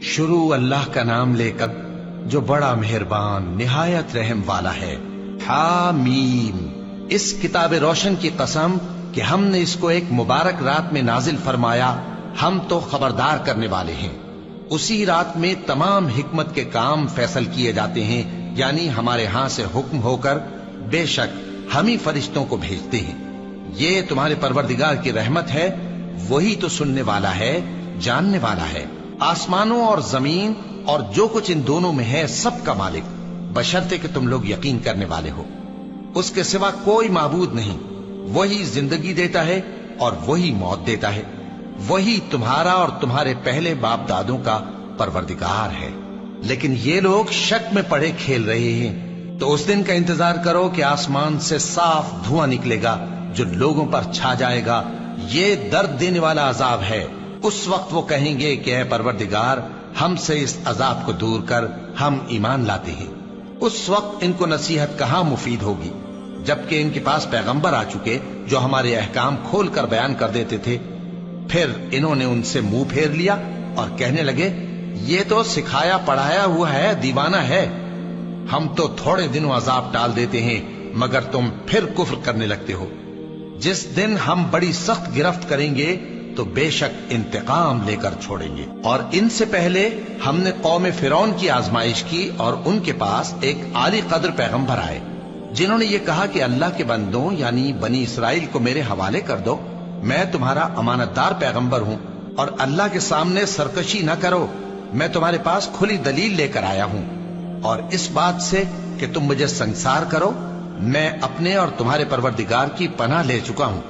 شروع اللہ کا نام لے کر جو بڑا مہربان نہایت رحم والا ہے۔ حامیم، اس کتاب روشن کی قسم کہ ہم نے اس کو ایک مبارک رات میں نازل فرمایا، ہم تو خبردار کرنے والے ہیں۔ اسی رات میں تمام حکمت کے کام فیصل کیے جاتے ہیں، یعنی ہمارے ہاں سے حکم ہو کر بے شک ہم ہی فرشتوں کو بھیجتے ہیں۔ یہ تمہارے پروردگار کی رحمت ہے، وہی تو سننے والا ہے، جاننے والا ہے۔ آسمانوں اور زمین اور جو کچھ ان دونوں میں ہے سب کا مالک، بشرطے کہ تم لوگ یقین کرنے والے ہو۔ اس کے سوا کوئی معبود نہیں، وہی زندگی دیتا ہے اور وہی موت دیتا ہے، وہی تمہارا اور تمہارے پہلے باپ دادوں کا پروردگار ہے۔ لیکن یہ لوگ شک میں پڑے کھیل رہے ہیں۔ تو اس دن کا انتظار کرو کہ آسمان سے صاف دھواں نکلے گا جو لوگوں پر چھا جائے گا، یہ درد دینے والا عذاب ہے۔ اس وقت وہ کہیں گے کہ اے پروردگار، ہم سے اس عذاب کو دور کر، ہم ایمان لاتے ہیں۔ اس وقت ان کو نصیحت کہاں مفید ہوگی، جبکہ ان کے پاس پیغمبر آ چکے جو ہمارے احکام کھول کر بیان کر دیتے تھے۔ پھر انہوں نے ان سے منہ پھیر لیا اور کہنے لگے، یہ تو سکھایا پڑھایا ہوا ہے، دیوانہ ہے۔ ہم تو تھوڑے دنوں عذاب ٹال دیتے ہیں مگر تم پھر کفر کرنے لگتے ہو۔ جس دن ہم بڑی سخت گرفت کریں گے تو بے شک انتقام لے کر چھوڑیں گے۔ اور ان سے پہلے ہم نے قوم فرعون کی آزمائش کی اور ان کے پاس ایک عالی قدر پیغمبر آئے جنہوں نے یہ کہا کہ اللہ کے بندوں یعنی بنی اسرائیل کو میرے حوالے کر دو، میں تمہارا امانت دار پیغمبر ہوں، اور اللہ کے سامنے سرکشی نہ کرو، میں تمہارے پاس کھلی دلیل لے کر آیا ہوں، اور اس بات سے کہ تم مجھے سنگسار کرو، میں اپنے اور تمہارے پروردگار کی پناہ لے چکا ہوں،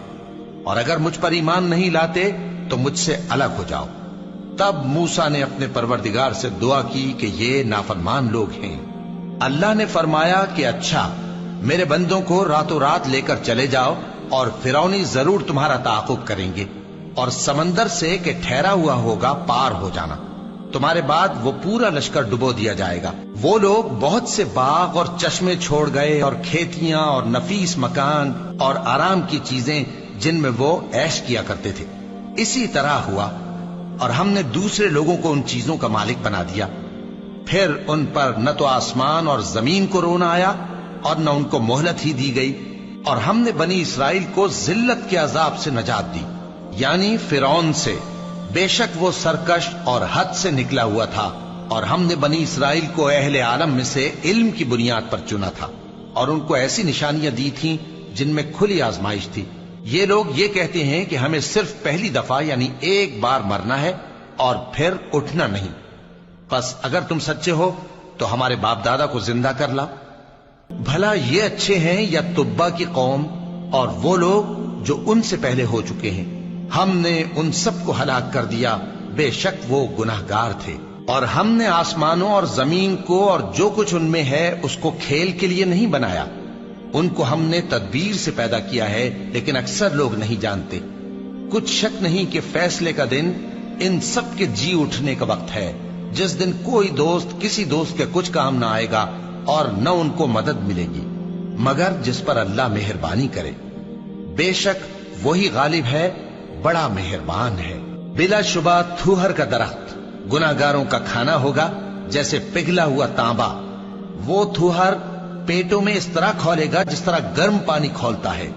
اور اگر مجھ پر ایمان نہیں لاتے تو مجھ سے الگ ہو جاؤ۔ تب موسیٰ نے اپنے پروردگار سے دعا کی کہ یہ نافرمان لوگ ہیں۔ اللہ نے فرمایا کہ اچھا، میرے بندوں کو راتوں رات لے کر چلے جاؤ، اور فرعونی ضرور تمہارا تعاقب کریں گے، اور سمندر سے کہ ٹھہرا ہوا ہوگا پار ہو جانا، تمہارے بعد وہ پورا لشکر ڈبو دیا جائے گا۔ وہ لوگ بہت سے باغ اور چشمے چھوڑ گئے، اور کھیتیاں اور نفیس مکان اور آرام کی چیزیں جن میں وہ عیش کیا کرتے تھے۔ اسی طرح ہوا، اور ہم نے دوسرے لوگوں کو ان چیزوں کا مالک بنا دیا۔ پھر ان پر نہ تو آسمان اور زمین کو رونا آیا اور نہ ان کو مہلت ہی دی گئی، اور ہم نے بنی اسرائیل کو ذلت کے عذاب سے نجات دی، یعنی فرعون سے۔ بے شک وہ سرکش اور حد سے نکلا ہوا تھا، اور ہم نے بنی اسرائیل کو اہل عالم میں سے علم کی بنیاد پر چنا تھا، اور ان کو ایسی نشانیاں دی تھیں جن میں کھلی آزمائش تھی۔ یہ لوگ یہ کہتے ہیں کہ ہمیں صرف پہلی دفعہ یعنی ایک بار مرنا ہے اور پھر اٹھنا نہیں۔ پس اگر تم سچے ہو تو ہمارے باپ دادا کو زندہ کر لاؤ۔ بھلا یہ اچھے ہیں یا تبا کی قوم اور وہ لوگ جو ان سے پہلے ہو چکے ہیں؟ ہم نے ان سب کو ہلاک کر دیا، بے شک وہ گناہگار تھے۔ اور ہم نے آسمانوں اور زمین کو اور جو کچھ ان میں ہے اس کو کھیل کے لیے نہیں بنایا، ان کو ہم نے تدبیر سے پیدا کیا ہے، لیکن اکثر لوگ نہیں جانتے۔ کچھ شک نہیں کہ فیصلے کا دن ان سب کے جی اٹھنے کا وقت ہے، جس دن کوئی دوست کسی دوست کے کچھ کام نہ آئے گا اور نہ ان کو مدد ملے گی مگر جس پر اللہ مہربانی کرے۔ بے شک وہی غالب ہے، بڑا مہربان ہے۔ بلا شبہ تھوہر کا درخت گناہگاروں کا کھانا ہوگا، جیسے پگھلا ہوا تانبا۔ وہ تھوہر پیٹوں میں اس طرح کھولے گا جس طرح گرم پانی کھولتا ہے۔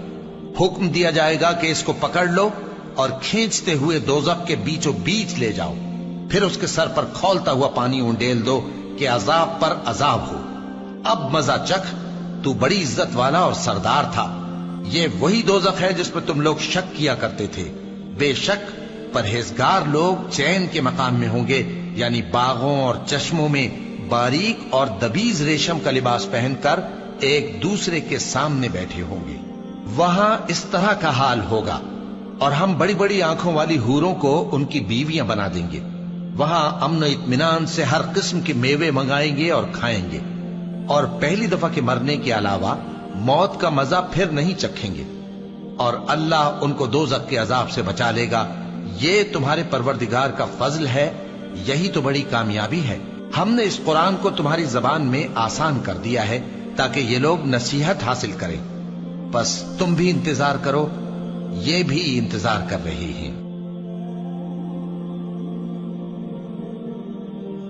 حکم دیا جائے گا کہ اس کو پکڑ لو اور کھینچتے ہوئے دوزخ کے بیچوں بیچ لے جاؤ، پھر اس کے سر پر کھولتا ہوا پانی انڈیل دو کہ عذاب پر عذاب ہو۔ اب مزہ چکھ، تو بڑی عزت والا اور سردار تھا۔ یہ وہی دوزخ ہے جس پر تم لوگ شک کیا کرتے تھے۔ بے شک پرہیزگار لوگ چین کے مقام میں ہوں گے، یعنی باغوں اور چشموں میں باریک اور دبیز ریشم کا لباس پہن کر ایک دوسرے کے سامنے بیٹھے ہوں گے۔ وہاں اس طرح کا حال ہوگا، اور ہم بڑی بڑی آنکھوں والی حوروں کو ان کی بیویاں بنا دیں گے۔ وہاں امن و اطمینان سے ہر قسم کے میوے منگائیں گے اور کھائیں گے، اور پہلی دفعہ کے مرنے کے علاوہ موت کا مزہ پھر نہیں چکھیں گے، اور اللہ ان کو دوزخ کے عذاب سے بچا لے گا۔ یہ تمہارے پروردگار کا فضل ہے، یہی تو بڑی کامیابی ہے۔ ہم نے اس قرآن کو تمہاری زبان میں آسان کر دیا ہے تاکہ یہ لوگ نصیحت حاصل کریں۔ بس تم بھی انتظار کرو، یہ بھی انتظار کر رہے ہیں۔